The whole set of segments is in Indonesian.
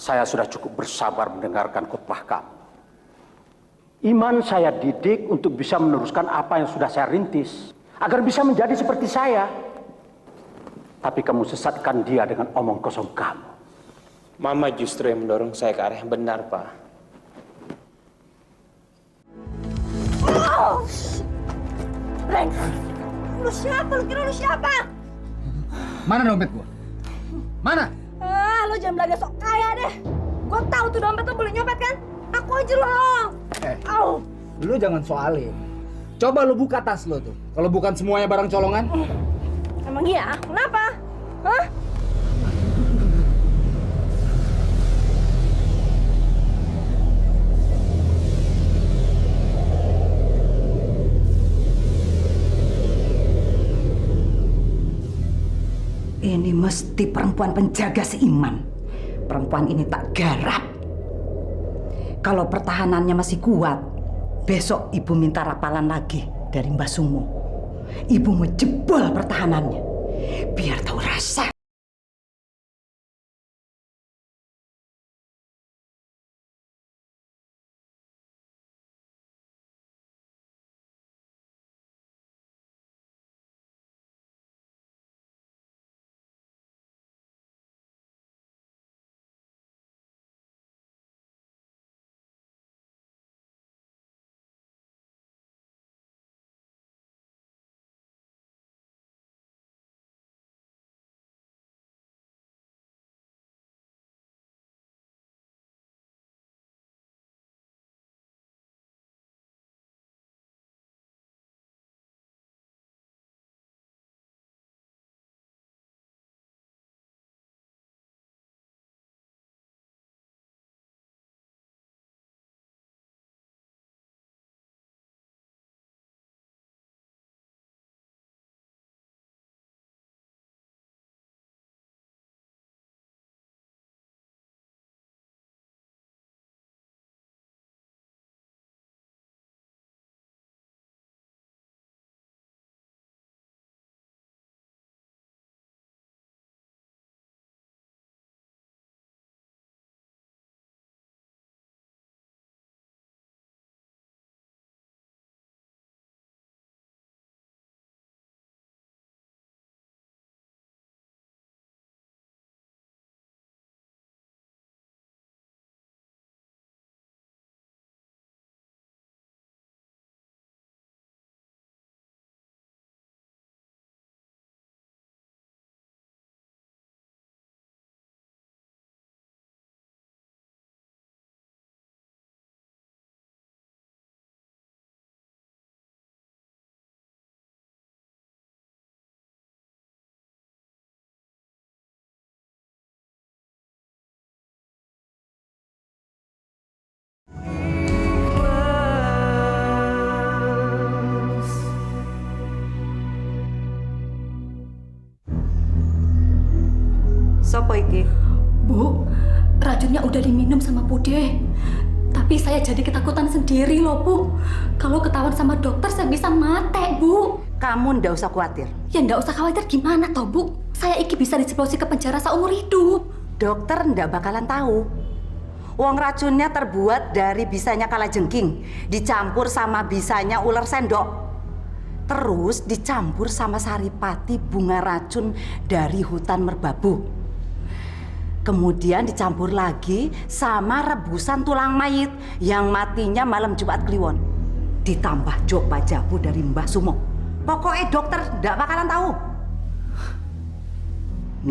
Saya sudah cukup bersabar mendengarkan khotbah kamu. Iman saya didik untuk bisa meneruskan apa yang sudah saya rintis, agar bisa menjadi seperti saya. Tapi kamu sesatkan dia dengan omong kosong kamu. Mama justru yang mendorong saya ke arah yang benar, Pak. Oh! Ren, lu siapa? Lu kira lu siapa? Mana dompet gua? Mana? Lu jangan belaga sok kaya deh. Gua tahu tuh dompet lu boleh nyopet kan? Aku aja lu. Lu jangan soalin. Coba lu buka tas lu tuh. Kalau bukan semuanya barang colongan. Emang iya? Kenapa? Hah? Ini mesti perempuan penjaga si Iman. Perempuan ini tak garap. Kalau pertahanannya masih kuat, besok ibu minta rapalan lagi dari Mbah Sumo. Ibu mau jebol pertahanannya, biar tahu rasa. Sopo iki? Bu, racunnya udah diminum sama Bude. Tapi saya jadi ketakutan sendiri loh, Bu. Kalau ketahuan sama dokter, saya bisa mati, Bu. Kamu ndak usah khawatir. Ya ndak usah khawatir gimana toh, Bu? Saya iki bisa diceplosi ke penjara seumur hidup. Dokter ndak bakalan tahu. Wong racunnya terbuat dari bisanya kalajengking, dicampur sama bisanya ular sendok. Terus dicampur sama saripati bunga racun dari hutan merbabu. Kemudian dicampur lagi sama rebusan tulang mayit yang matinya malam Jumat Kliwon. Ditambah jok pajabu dari Mbah Sumo. Pokoknya dokter ndak bakalan tahu.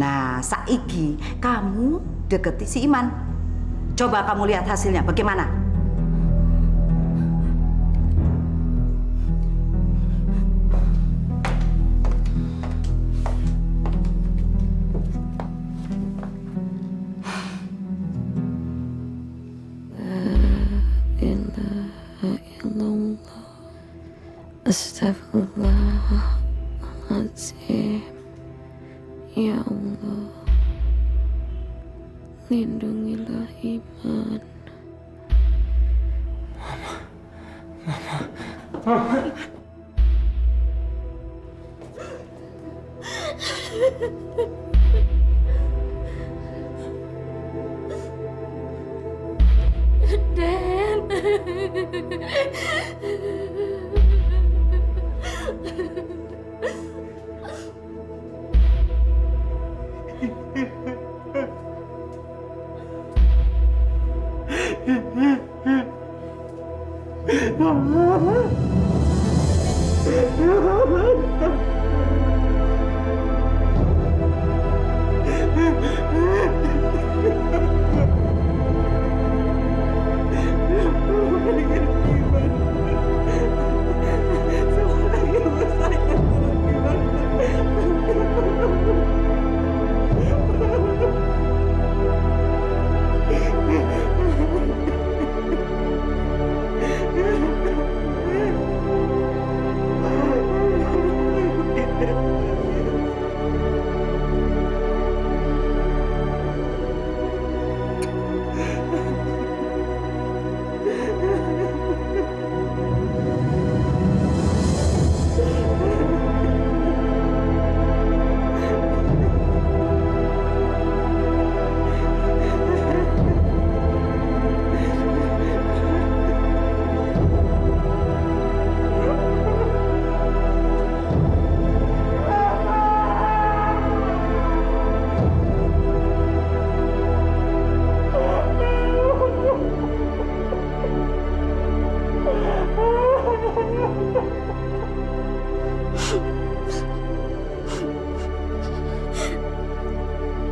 Nah, saiki kamu deketi si Iman. Coba kamu lihat hasilnya bagaimana? Astagfirullahaladzim. Ya Allah, lindungilah Iman. Mama.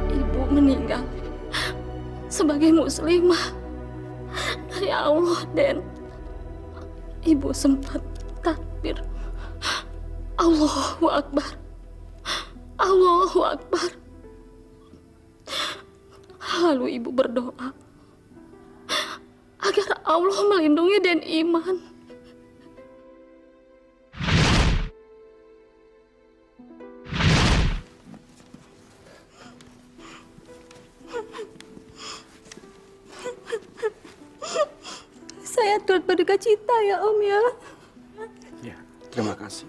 Ibu meninggal sebagai muslimah. Ya Allah, Den. Ibu sempat takbir. Allahu Akbar. Allahu Akbar. Lalu ibu berdoa agar Allah melindungi Den Iman. Saya turut berduka cita ya Om ya. Ya, terima kasih.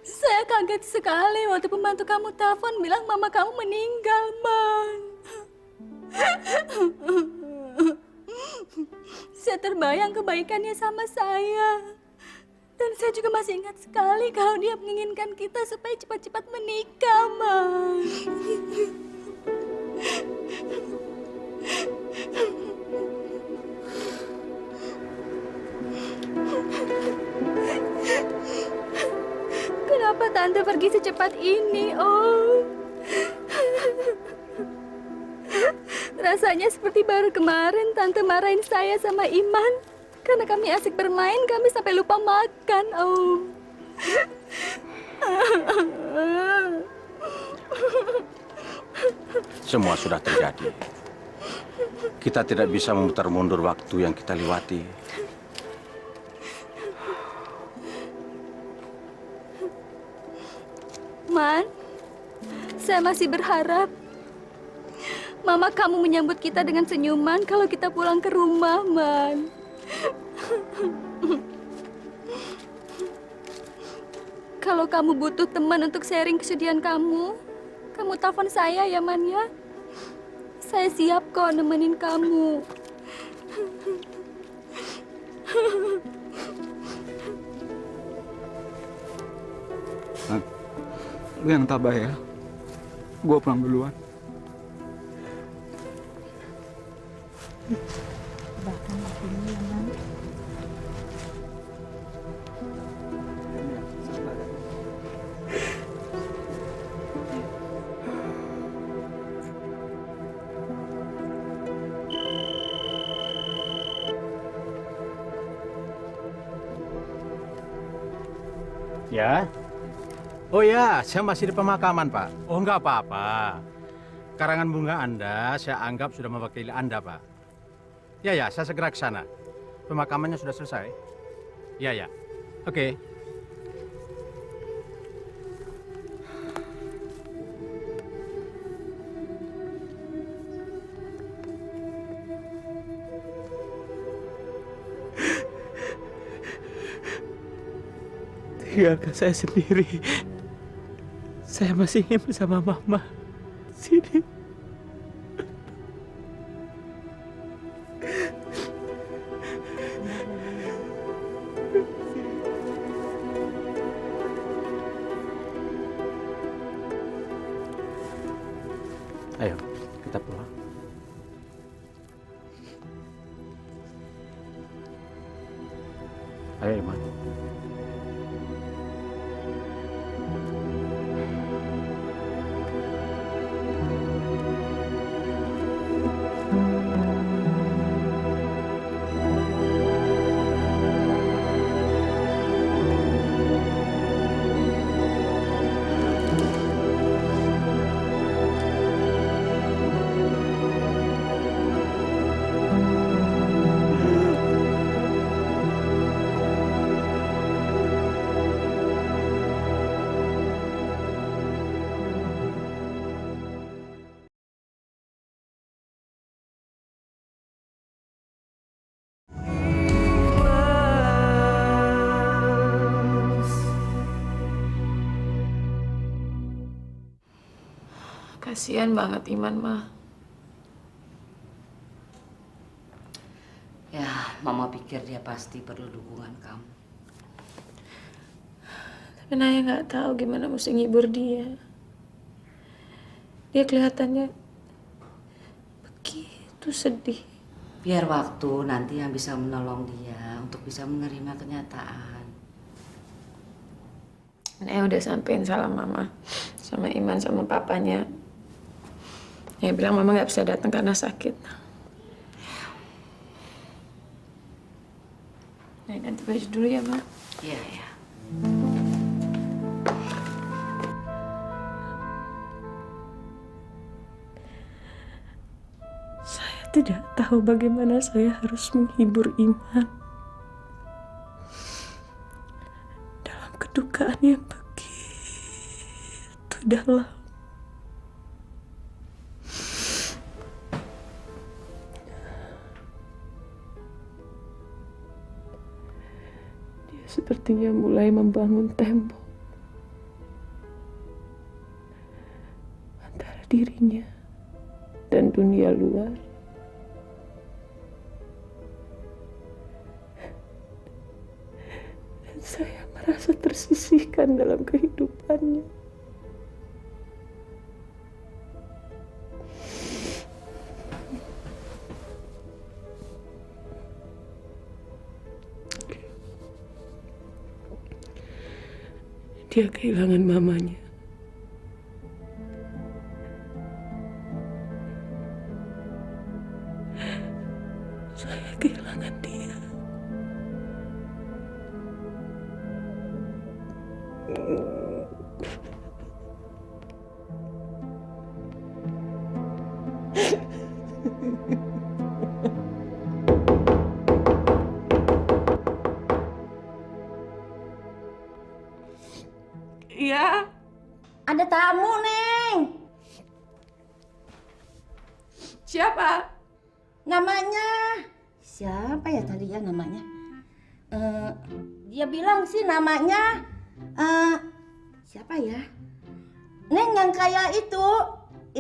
Saya kaget sekali waktu pembantu kamu telepon bilang mama kamu meninggal, Man. Saya terbayang kebaikannya sama saya. Dan saya juga masih ingat sekali kalau dia menginginkan kita supaya cepat-cepat menikah, Man. Kenapa Tante pergi secepat ini, Om? Rasanya seperti baru kemarin Tante marahin saya sama Iman. Karena kami asik bermain, kami sampai lupa makan, Om. Semua sudah terjadi. Kita tidak bisa memutar mundur waktu yang kita lewati. Man, saya masih berharap Mama kamu menyambut kita dengan senyuman kalau kita pulang ke rumah, Man. Kalau kamu butuh teman untuk sharing kesedihan kamu telepon saya ya, Man ya. Saya siap kok nemenin kamu. Lu yang tabah ya. Gua pulang duluan. Ya? Oh ya, saya masih di pemakaman, Pak. Oh, enggak apa-apa. Karangan bunga Anda saya anggap sudah mewakili Anda, Pak. Ya, saya segera ke sana. Pemakamannya sudah selesai. Ya. Oke. Tinggalkan saya sendiri. Saya masih ingin bersama Mama. Sini. Ayo, Iman. Kasihan banget Iman, mah. Ya, Mama pikir dia pasti perlu dukungan kamu. Tapi Naya nggak tahu gimana mesti ngibur dia. Dia kelihatannya begitu sedih. Biar waktu nanti yang bisa menolong dia untuk bisa menerima kenyataan. Naya udah sampein salam Mama sama Iman sama papanya. Naya bilang Mama nggak bisa datang karena sakit. Naya ganti baju dulu ya, Ma. Iya, ya. Saya tidak tahu bagaimana saya harus menghibur Iman dalam kedukaan yang begitu dalam. Dia sepertinya mulai membangun tembok antara dirinya dan dunia luar. Dan saya merasa tersisihkan dalam kehidupannya. Dia kehilangan mamanya. Saya kehilangan dia. Iya. Ada tamu, Neng. Siapa? Namanya siapa ya tadi ya namanya? Dia bilang sih namanya siapa ya? Neng yang kayak itu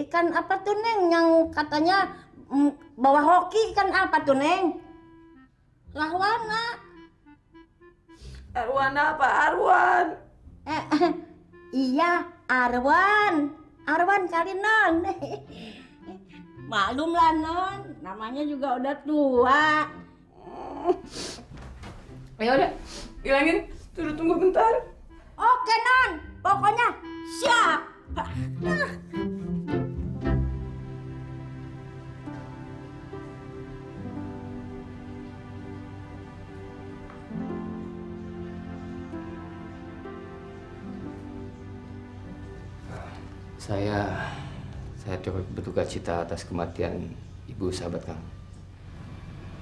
ikan apa tuh Neng yang katanya bawa hoki ikan apa tuh Neng? Rahwana. Arwana apa Arwan? Iya Arwan. Arwan kali non. Maklum lah non, namanya juga udah tua. Ya udah, bilangin suruh tunggu bentar. Oke non, pokoknya siap. Saya turut berduka cita atas kematian ibu sahabat kamu.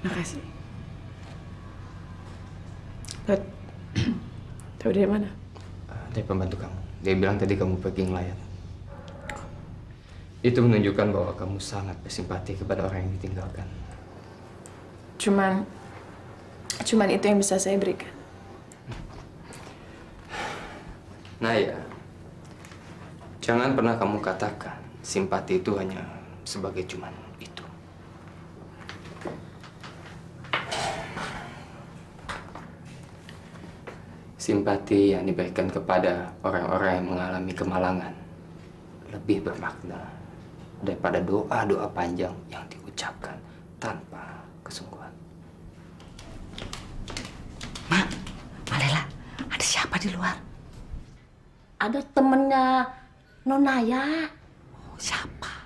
Makasih. But, tahu dari mana? Dari pembantu kamu. Dia bilang tadi kamu pergi ngelayat. Itu menunjukkan bahwa kamu sangat bersimpati kepada orang yang ditinggalkan. Cuman itu yang bisa saya berikan. Naya, jangan pernah kamu katakan simpati itu hanya sebagai cuman itu. Simpati yang diberikan kepada orang-orang yang mengalami kemalangan lebih bermakna daripada doa-doa panjang yang diucapkan tanpa kesungguhan. Mak, di luar? Ada temennya Nonaya. Oh, siapa?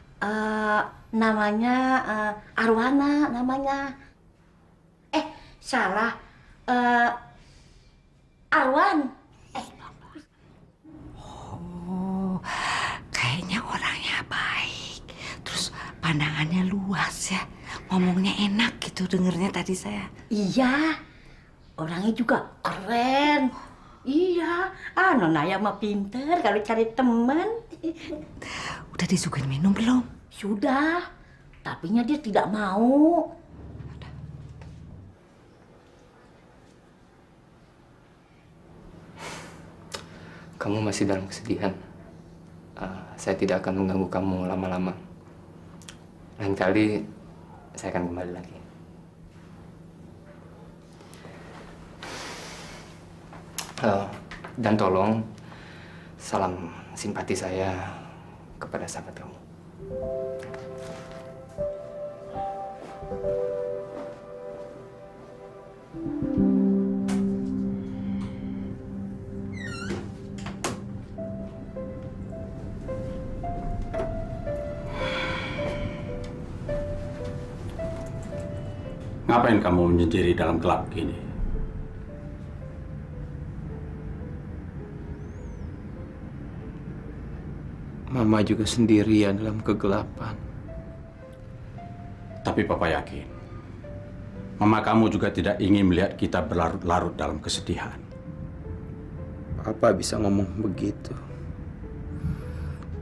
Namanya Arwana namanya. Salah. Arwan. Oh, kayaknya orangnya baik. Terus pandangannya luas ya. Ngomongnya enak gitu dengernya tadi saya. Iya. Orangnya juga keren. Iya. Nonaya mah pinter kalau cari teman. Udah disuguhin minum belum? Sudah. Tapinya dia tidak mau. Kamu masih dalam kesedihan. Saya tidak akan mengganggu kamu lama-lama. Lain kali saya akan kembali lagi. Dan tolong salam simpati saya kepada sahabat kamu. Ngapain kamu menyendiri dalam gelap gini? Mama juga sendirian dalam kegelapan. Tapi Papa yakin, Mama kamu juga tidak ingin melihat kita berlarut-larut dalam kesedihan. Papa bisa ngomong begitu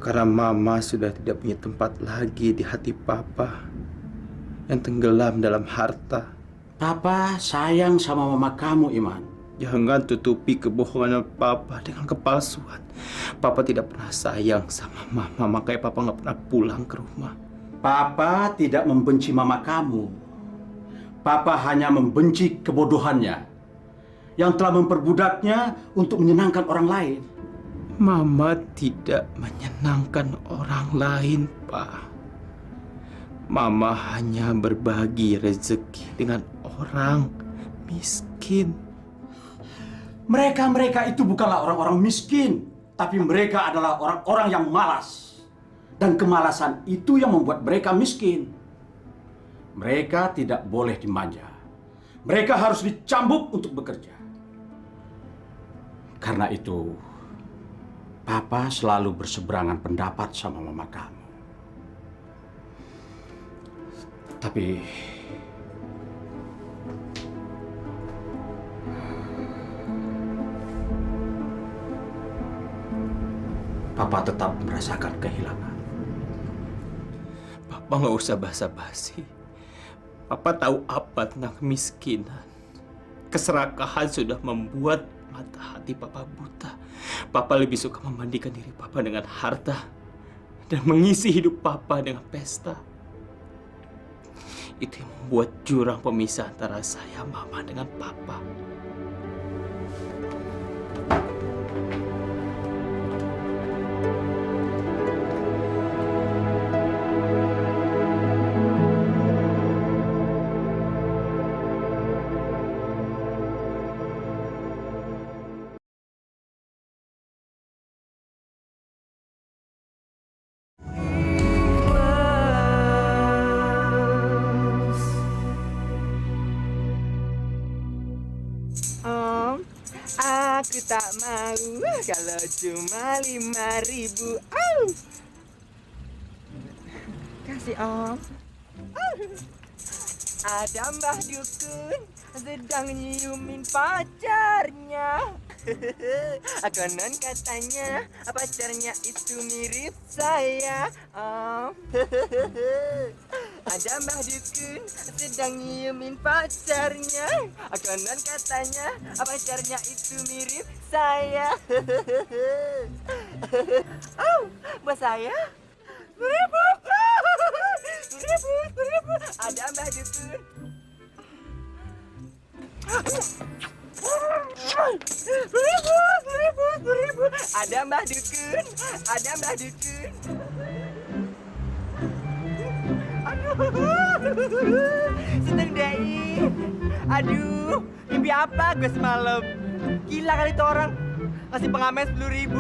karena Mama sudah tidak punya tempat lagi di hati Papa yang tenggelam dalam harta. Papa sayang sama Mama kamu, Iman. Jangan tutupi kebohongan Papa dengan kepalsuan. Papa tidak pernah sayang sama Mama, makanya Papa nggak pernah pulang ke rumah. Papa tidak membenci Mama kamu. Papa hanya membenci kebodohannya yang telah memperbudaknya untuk menyenangkan orang lain. Mama tidak menyenangkan orang lain, Pak. Mama hanya berbagi rezeki dengan orang miskin. Mereka itu bukanlah orang-orang miskin, tapi mereka adalah orang-orang yang malas. Dan kemalasan itu yang membuat mereka miskin. Mereka tidak boleh dimanja. Mereka harus dicambuk untuk bekerja. Karena itu, Papa selalu berseberangan pendapat sama Mama kamu. Tapi Papa tetap merasakan kehilangan. Papa nggak usah basa-basi. Papa tahu apa tentang kemiskinan. Keserakahan sudah membuat mata hati Papa buta. Papa lebih suka memandikan diri Papa dengan harta dan mengisi hidup Papa dengan pesta. Itu yang membuat jurang pemisah antara saya, Mama, dengan Papa. Aku tak mau kalau cuma 5.000. Kasih Om. Ada Mbah Dukun sedang nyiumin pacarnya. Konon katanya pacarnya itu mirip saya, Om. Ada Mbah Dukun sedang nyiumin pacarnya. Konon katanya pacarnya itu mirip saya. Buat saya 1.000. Ada Mbah Dukun. Seribu. Ada Mbah Dukun. Ada Mbah Dukun. Aduh, seneng deh. Aduh, mimpi apa gue semalam? Gila kali itu orang. ngasih pengamen 10.000.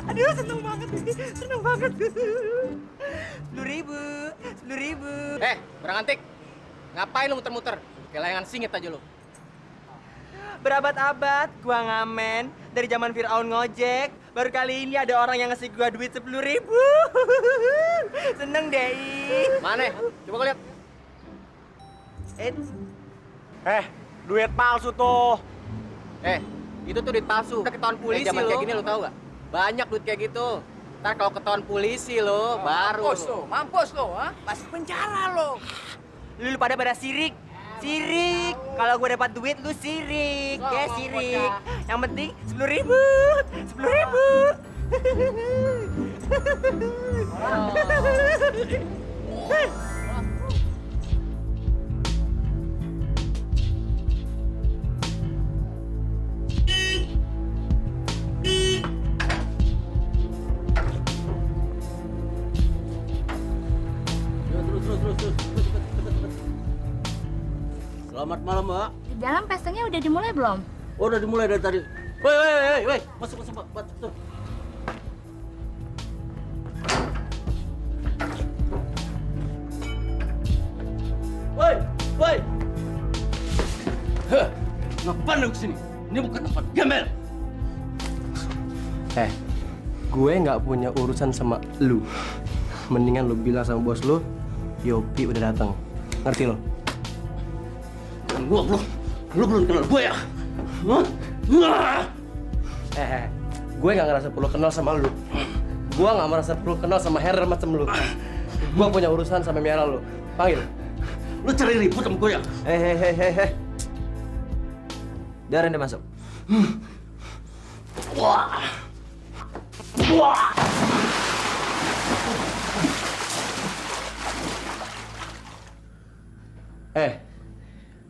Aduh, seneng banget. Seneng banget. 10.000. 10.000. Barang antik. Ngapain lu muter-muter? Kayak layangan singit aja lu. Berabad-abad gua ngamen dari zaman Firaun ngojek. Baru kali ini ada orang yang ngasih gua duit 10.000. Seneng deh. Mana? Coba gua lihat. Duit palsu tuh. Itu tuh duit palsu. Udah ketahuan polisi zaman lo. kayak Kayak gini lo tau gak? Banyak duit kayak gitu. Ntar kalau ketahuan polisi lo, baru Mampus lo, ha? Masuk penjara lo. Lu pada sirik. Sirik. Kalau gua dapat duit lu sirik. Ya sirik. Yang penting 10.000. 10.000. Selamat malam, Mbak. Di dalam pestanya udah dimulai belum? Oh, udah dimulai dari tadi. Woi. Masuk, Mbak. Masuk. Woi. Ngapain lu kesini? Ini bukan tempat gembel. Gue nggak punya urusan sama lu. Mendingan lu bilang sama bos lu, Yopi udah datang. Ngerti lo? Lu belum kenal gue ya? Gue nggak ngerasa perlu kenal sama lu. Gue nggak merasa perlu kenal sama Herer macam lu. Gue punya urusan sama Miara lu. Panggil. Lu cari ribut sama gue ya? Biarin dia masuk.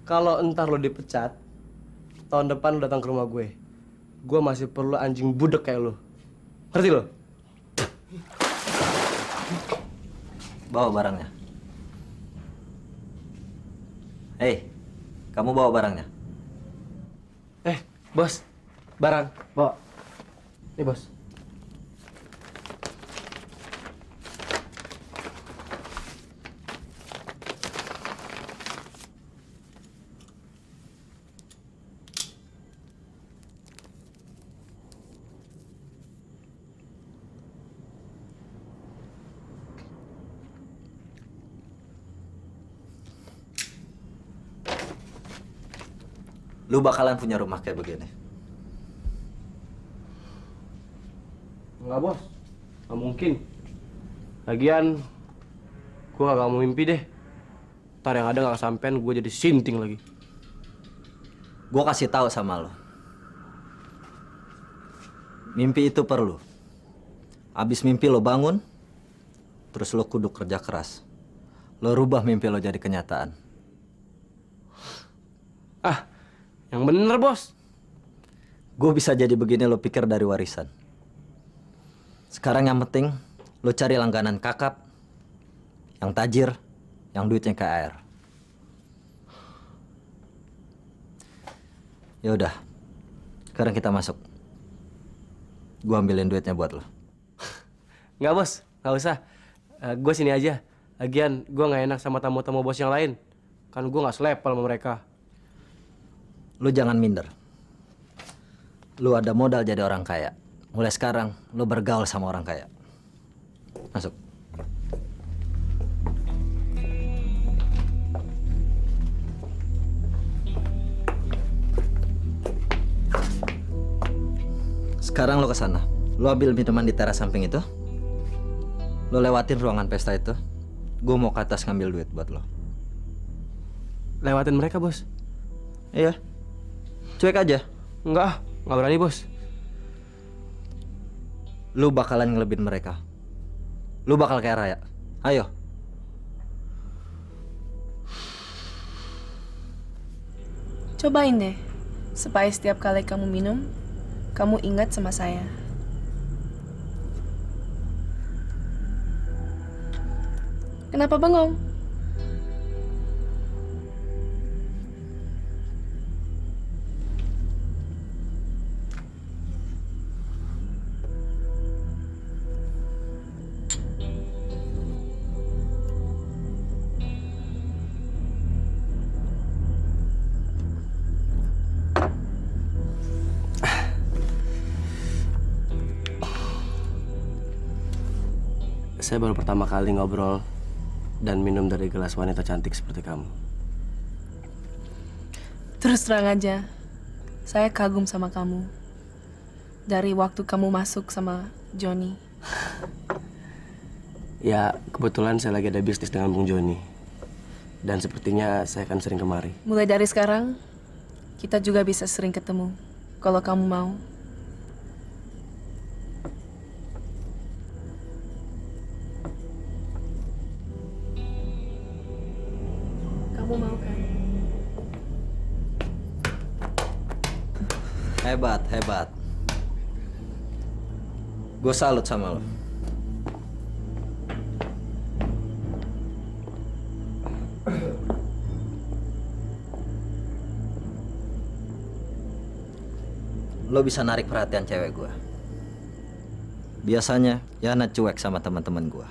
Kalau entar lo dipecat, tahun depan lo datang ke rumah gue. Gue masih perlu anjing budek kayak lo. Ngerti lo? Bawa barangnya. Kamu bawa barangnya. Bos, barang. Bawa. Nih, bos. Lu bakalan punya rumah kayak begini. Enggak, bos. Nggak mungkin. Lagian, gue gak mau mimpi deh. Ntar yang ada gak kesampean, gue jadi sinting lagi. Gua kasih tahu sama lo. Mimpi itu perlu. Abis mimpi lo bangun, terus lo kudu kerja keras. Lo rubah mimpi lo jadi kenyataan. Yang bener, bos. Gue bisa jadi begini lo pikir dari warisan. Sekarang yang penting lo cari langganan kakap, yang tajir, yang duitnya kayak air. Ya udah, sekarang kita masuk. Gue ambilin duitnya buat lo. Nggak, bos. Nggak usah. Gue sini aja. Lagian, gue nggak enak sama tamu-tamu bos yang lain. Kan gue nggak selepel sama mereka. Lu jangan minder. Lu ada modal jadi orang kaya. Mulai sekarang, lu bergaul sama orang kaya. Masuk. Sekarang lu ke sana. Lu ambil minuman di teras samping itu. Lu lewatin ruangan pesta itu. Gue mau ke atas ngambil duit buat lo. Lewatin mereka, bos. Iya. Cuek aja. Nggak berani, bos. Lu bakalan ngelebihin mereka. Lu bakal kayak Raya. Ayo. Cobain deh. Supaya setiap kali kamu minum, kamu ingat sama saya. Kenapa bengong? Saya baru pertama kali ngobrol dan minum dari gelas wanita cantik seperti kamu. Terus terang aja, saya kagum sama kamu. Dari waktu kamu masuk sama Johnny. Ya, kebetulan saya lagi ada bisnis dengan Bung Joni. Dan sepertinya saya akan sering kemari. Mulai dari sekarang, kita juga bisa sering ketemu. Kalau kamu mau. Kamu mau kan? Hebat, hebat. Gue salut sama lo. Lo bisa narik perhatian cewek gue. Biasanya Yana cuek sama teman-teman gue.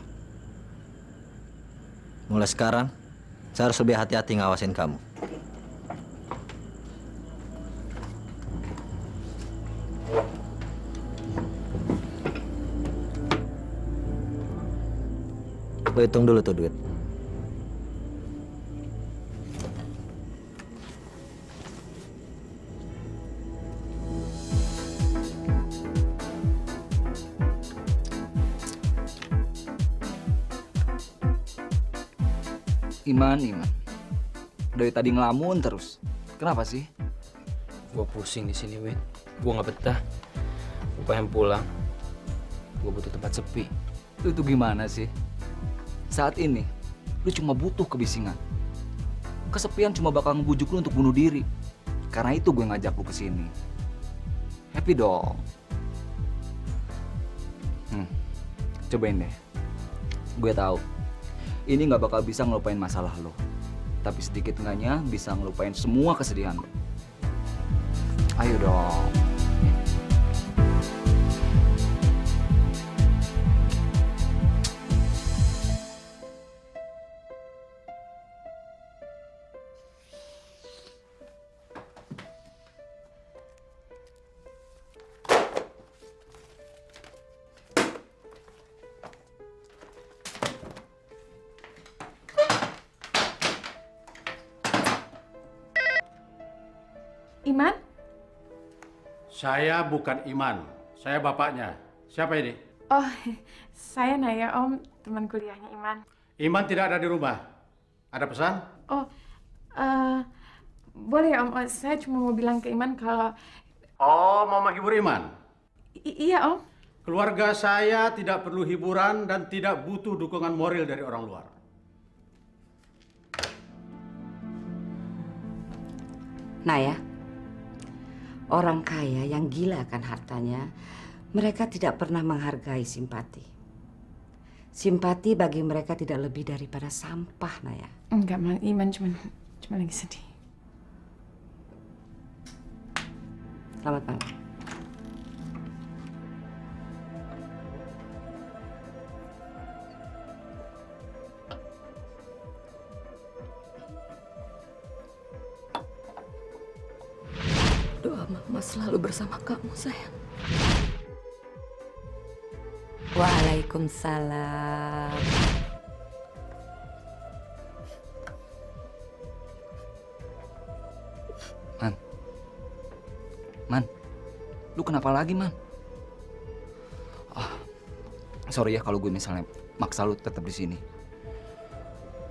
Mulai sekarang, saya harus lebih hati-hati ngawasin kamu. Lo hitung dulu tuh duit. Iman. Dari tadi ngelamun terus. Kenapa sih? Gue pusing di sini, Win. Gue nggak betah. Gue pengen pulang. Gue butuh tempat sepi. Lu tuh gimana sih? Saat ini, lu cuma butuh kebisingan. Kesepian cuma bakal ngebujuk lu untuk bunuh diri. Karena itu gue ngajak lu ke sini. Happy dong. Cobain deh. Gue tahu ini nggak bakal bisa ngelupain masalah lo. Tapi sedikit enggaknya bisa ngelupain semua kesedihan lo. Ayo dong. Iman? Saya bukan Iman, saya bapaknya. Siapa ini? Oh, saya Naya, Om, teman kuliahnya Iman. Iman tidak ada di rumah. Ada pesan? Oh, boleh Om, saya cuma mau bilang ke Iman kalau... Oh, mau menghibur Iman? Iya Om. Keluarga saya tidak perlu hiburan dan tidak butuh dukungan moral dari orang luar. Naya, orang kaya yang gila akan hartanya, mereka tidak pernah menghargai simpati. Simpati bagi mereka tidak lebih daripada sampah, Naya. Enggak, Iman cuma lagi sedih. Selamat malam. Doa Mama selalu bersama kamu, sayang. Waalaikumsalam. Man, lu kenapa lagi, Man? Sorry ya kalau gue misalnya maksa lu tetap di sini.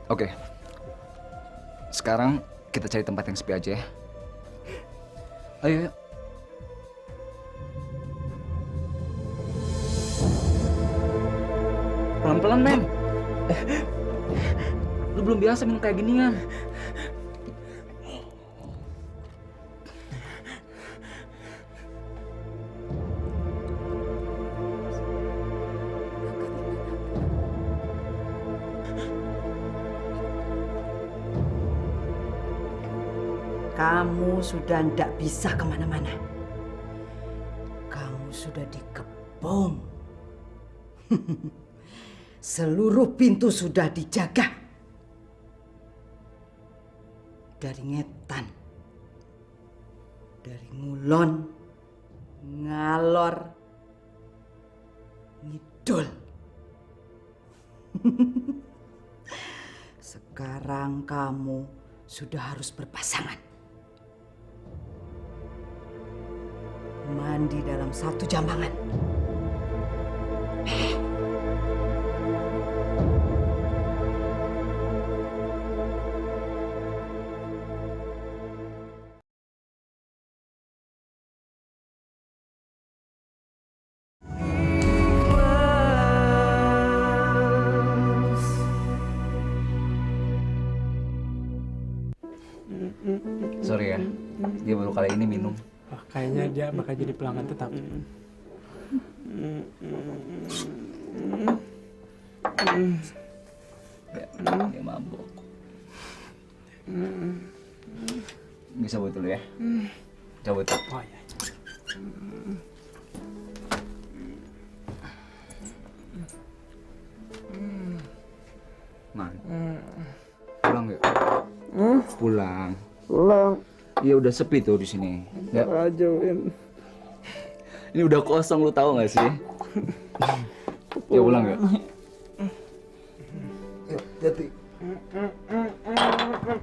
Oke. Sekarang kita cari tempat yang sepi aja ya. Ayo. Pelan-pelan, Men. Lu belum biasa minum kayak ginian. Kamu sudah tidak bisa kemana-mana. Kamu sudah dikepung. Seluruh pintu sudah dijaga. Dari Ngetan, dari Ngulon, Ngalor, Ngidul. Sekarang kamu sudah harus berpasangan. Mandi dalam satu jambangan. Sorry ya, dia baru kali ini minum. Kayaknya dia bakal jadi pelanggan tetap. Dia mabok. Bisa buat dulu ya. Cabut. Oh iya. Man. Pulang yuk. Pulang. Iya udah sepi tuh di sini. Ya. Aja, Win. Ini udah kosong, lu tahu nggak sih? Ya pulang yuk. Yuk, hati.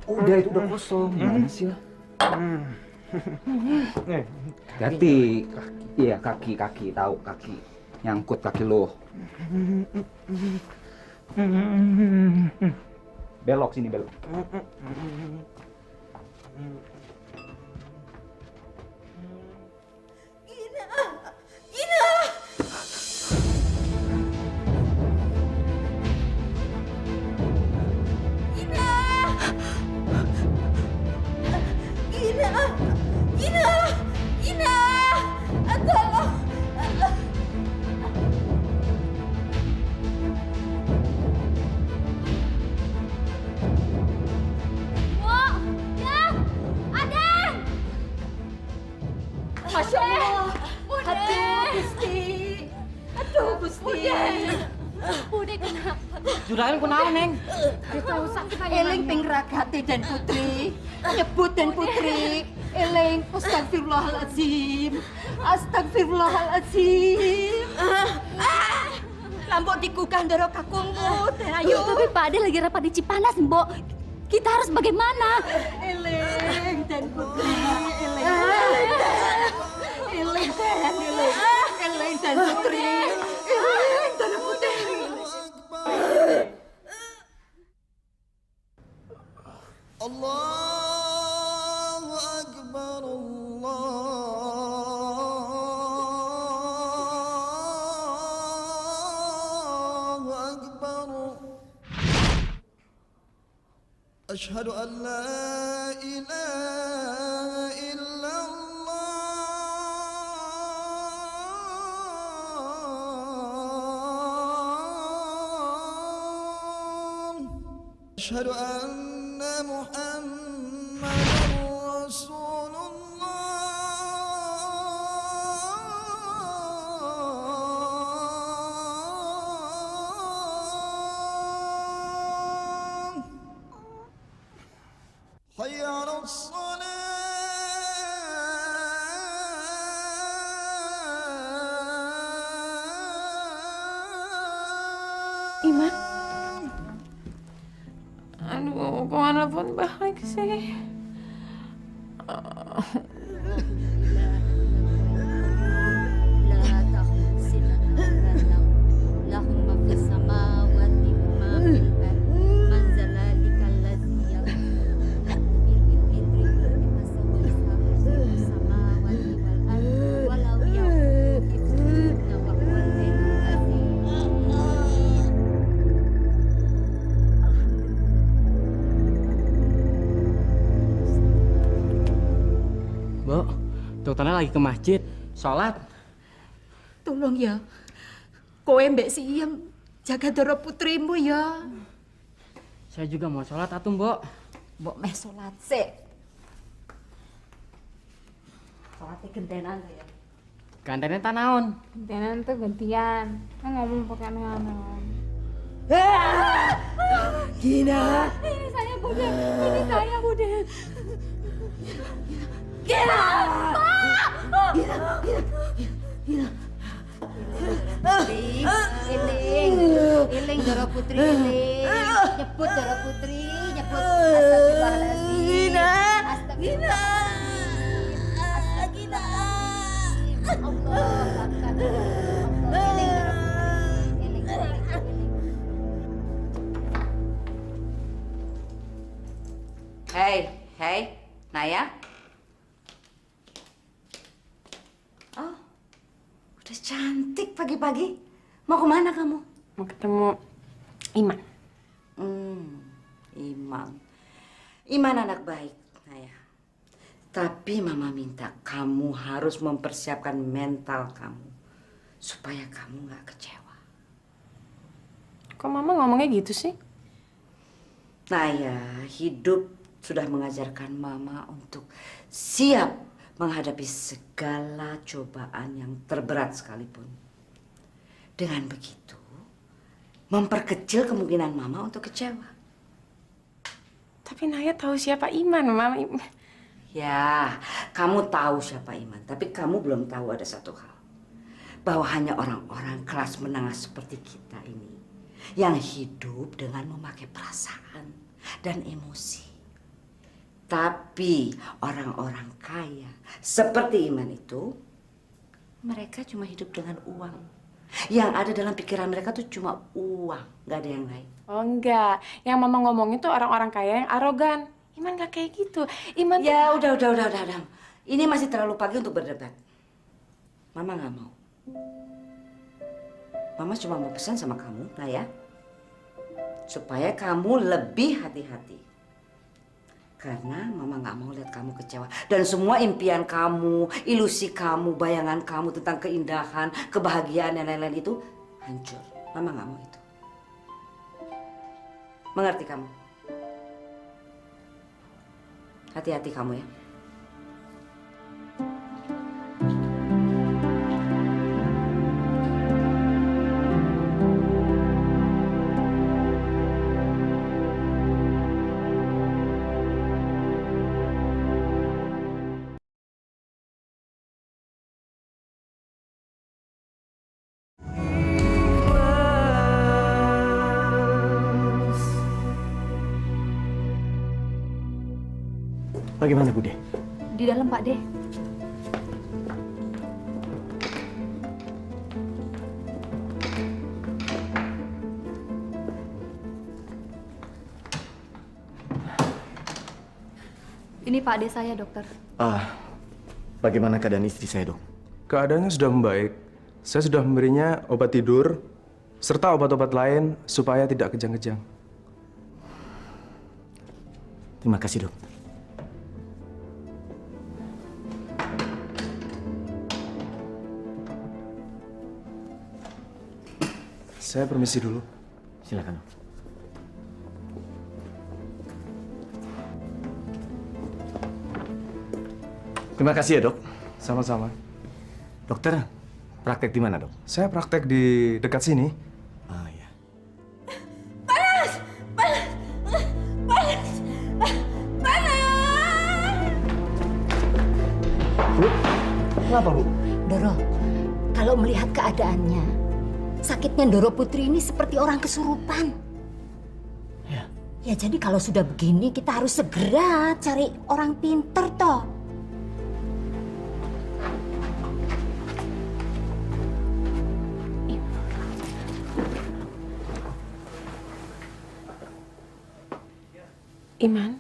Udah itu udah kosong. Gimana sih lah? Hati. Iya kaki tahu kaki. Nyangkut kaki lo. Belok sini belok. Masya Allah. Aduh, Gusti. Aduh, Gusti. Bude kenapa? Juragan kunaon, Neng? Tahu sakit Eling pingragati Den Putri. Nyebut Den Putri. Eling astagfirullahaladzim. Astagfirullahaladzim. Lambok digugah ndoro kakungku. Ayo. Tapi Pak Ade lagi rapat di Cipanas, Mbok. Kita harus bagaimana? Eling Den Putri. Eling Den Putri. Eling Den Putri. Allahu Akbar, Allahu Akbar. Ashhadu an la ilaha illallah. Ashhadu anna Muhammadan Rasulullah. Hayya 'alas salat. Iman? Aduh, kok nggak nelfon balik sih? Bu, dokternya lagi ke masjid, sholat. Tolong ya. Kowe mbek si Iem jaga doro putrimu ya. Saya juga mau sholat atuh, Mbok. Mbok meh sholat sik. Sholatnya gentenan ya. Gantennya tanaon. Gantian tuh gantian. Kan ngomong pakai aneh-aneh. Gina. Ini saya, Bude. Ini saya, Bude. Gina. Gina. Gina. Gina. Iling Doro Putri, iling. Nyebut Doro Putri, nyebut. Astagfirullahaladzim. Astagfirullah. Allah Akbar. Iling. Hei, Naya. Oh, udah cantik pagi-pagi. Mau kemana kamu? Mau ketemu Iman. Iman anak baik, Naya. Tapi Mama minta kamu harus mempersiapkan mental kamu supaya kamu nggak kecewa. Kok Mama ngomongnya gitu sih? Naya, hidup sudah mengajarkan Mama untuk siap menghadapi segala cobaan yang terberat sekalipun. Dengan begitu, memperkecil kemungkinan Mama untuk kecewa. Tapi Naya tahu siapa Iman, Mama. Ya, kamu tahu siapa Iman, tapi kamu belum tahu ada satu hal. Bahwa hanya orang-orang kelas menengah seperti kita ini yang hidup dengan memakai perasaan dan emosi. Tapi orang-orang kaya seperti Iman itu, mereka cuma hidup dengan uang. Yang ada dalam pikiran mereka tuh cuma uang, nggak ada yang lain. Oh enggak, yang Mama ngomongin tuh orang-orang kaya yang arogan. Iman nggak kayak gitu. Iman tuh... Ya udah. Ini masih terlalu pagi untuk berdebat. Mama nggak mau. Mama cuma mau pesan sama kamu, Naya, supaya kamu lebih hati-hati. Karena Mama nggak mau lihat kamu kecewa. Dan semua impian kamu, ilusi kamu, bayangan kamu tentang keindahan, kebahagiaan, dan lain-lain itu hancur. Mama nggak mau itu. Mengerti kamu? Hati-hati kamu ya. Bagaimana Bude? Di dalam Pak De. Ini Pak De saya, dokter. Bagaimana keadaan istri saya, Dok? Keadaannya sudah membaik. Saya sudah memberinya obat tidur serta obat-obat lain supaya tidak kejang-kejang. Terima kasih, Dok. Saya permisi dulu. Silakan, Dok. Terima kasih ya, Dok. Sama-sama. Dokter, praktek di mana, Dok? Saya praktek di dekat sini. Ah, ya. Bu, kenapa, Bu? Doro, kalau melihat keadaannya, sakitnya Doro Putri ini seperti orang kesurupan. Ya jadi kalau sudah begini kita harus segera cari orang pinter toh. Iman,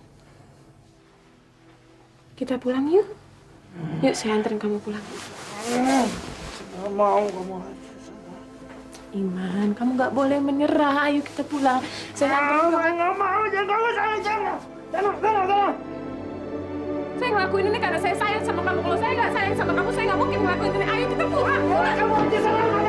kita pulang yuk. Yuk saya anterin kamu pulang. Nggak mau kamu. Iman, kamu nggak boleh menyerah. Ayo kita pulang. Saya anterin kamu. Nggak mau, jangan. Jangan. Saya ngelakuin ini karena saya sayang sama kamu. Kalau saya nggak sayang sama kamu, saya nggak mungkin ngelakuin ini. Ayo kita pulang. Kamu aja sana.